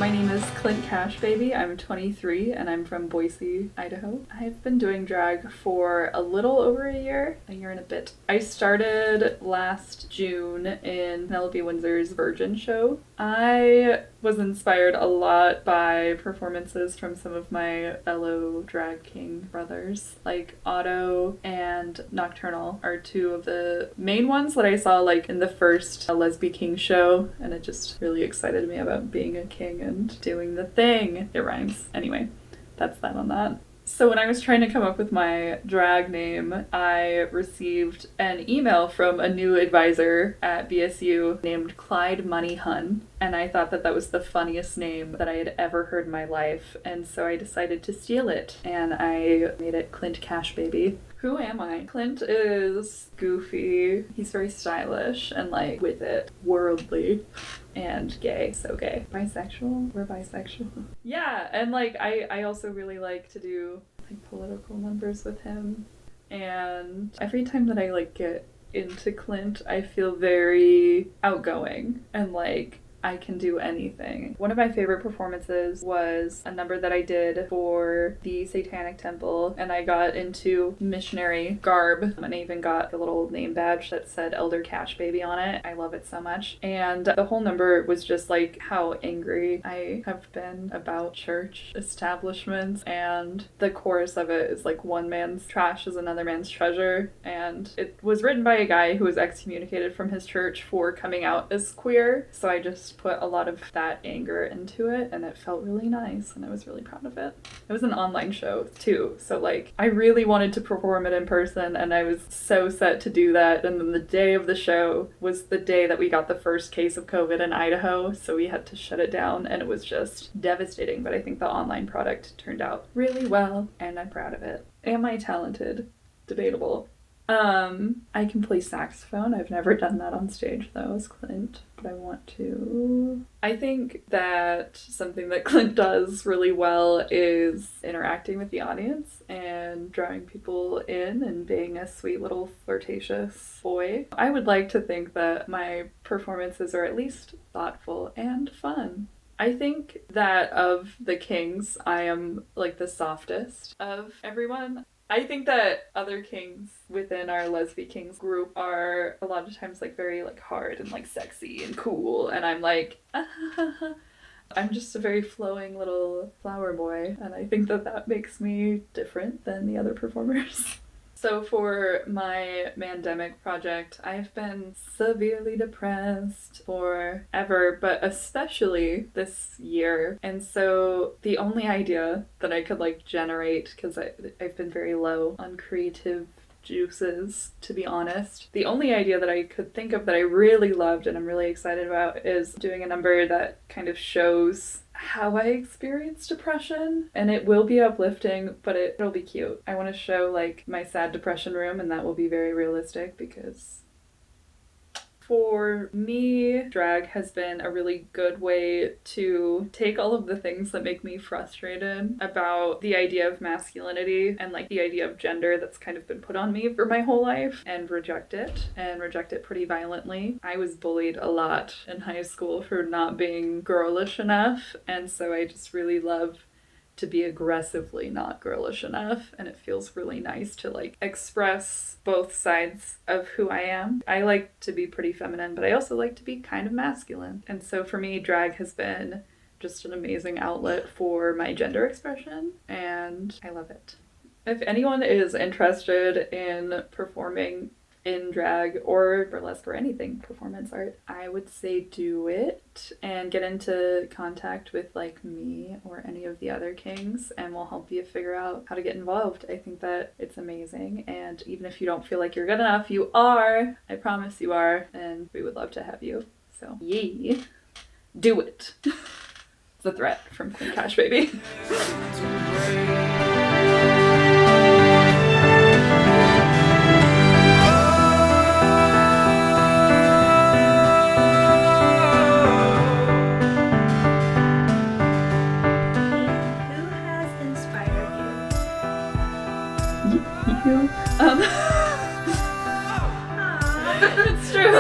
My name is Clint Cashbaby. I'm 23 and I'm from Boise, Idaho. I've been doing drag for a little over a year and a bit. I started last June in Penelope Windsor's Virgin show. I was inspired a lot by performances from some of my fellow drag king brothers. Like Otto and Nocturnal are two of the main ones that I saw like in the first Lezbe King show, and it just really excited me about being a king and doing the thing. It rhymes. Anyway, that's that on that. So when I was trying to come up with my drag name, I received an email from a new advisor at BSU named Clyde Money Hun, and I thought that that was the funniest name that I had ever heard in my life, and so I decided to steal it, and I made it Clint Cashbaby. Who am I? Clint is goofy, he's very stylish and like with it, worldly, and gay, so gay. Bisexual? We're bisexual. Yeah, and like I also really like to do like political numbers with him, and every time that I like get into Clint, I feel very outgoing and like I can do anything. One of my favorite performances was a number that I did for the Satanic Temple, and I got into missionary garb, and I even got a little name badge that said Elder Cashbaby on it. I love it so much. And the whole number was just like how angry I have been about church establishments, and the chorus of it is like one man's trash is another man's treasure, and it was written by a guy who was excommunicated from his church for coming out as queer, so I just put a lot of that anger into it, and it felt really nice, and I was really proud of it. It was an online show too, so like I really wanted to perform it in person, and I was so set to do that. And then the day of the show was the day that we got the first case of COVID in Idaho, so we had to shut it down, and it was just devastating. But I think the online product turned out really well, and I'm proud of it. Am I talented? Debatable. I can play saxophone. I've never done that on stage though as Clint, but I want to. I think that something that Clint does really well is interacting with the audience and drawing people in and being a sweet little flirtatious boy. I would like to think that my performances are at least thoughtful and fun. I think that of the kings, I am like the softest of everyone. I think that other kings within our Lezbe Kings group are a lot of times like very like hard and like sexy and cool, and I'm like I'm just a very flowing little flower boy, and I think that that makes me different than the other performers. So for my Mandemic project, I've been severely depressed forever, but especially this year. And so the only idea that I could like generate, because I've been very low on creative juices, to be honest. The only idea that I could think of that I really loved and I'm really excited about is doing a number that kind of shows how I experience depression, and it will be uplifting, but it'll be cute. I want to show like my sad depression room, and that will be very realistic because for me, drag has been a really good way to take all of the things that make me frustrated about the idea of masculinity and like the idea of gender that's kind of been put on me for my whole life and reject it pretty violently. I was bullied a lot in high school for not being girlish enough, and so I just really love to be aggressively not girlish enough, and it feels really nice to like express both sides of who I am. I like to be pretty feminine, but I also like to be kind of masculine, and so for me drag has been just an amazing outlet for my gender expression, and I love it. If anyone is interested in performing in drag or burlesque or anything performance art, I would say do it and get into contact with like me or any of the other kings, and we'll help you figure out how to get involved. I think that it's amazing, and even if you don't feel like you're good enough, you are. I promise you are, and we would love to have you. So yay, do it. It's a threat from Clint Cashbaby. You. It's true.